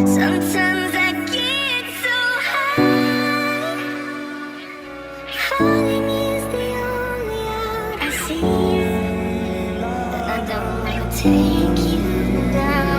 Sometimes I get so high. Falling is the only out I see. But I don't wanna take you down.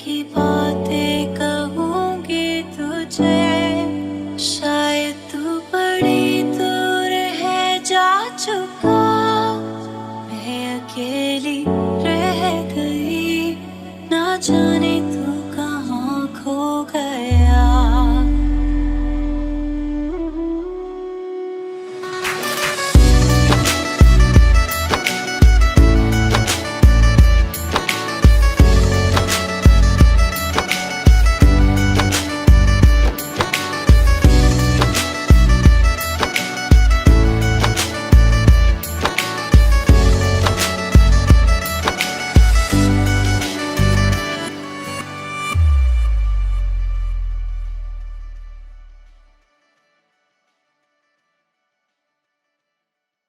की बातें कहूँगी तुझे, शायद तू बड़ी दूर है जा चुका, मैं अकेली रह गई, ना जाने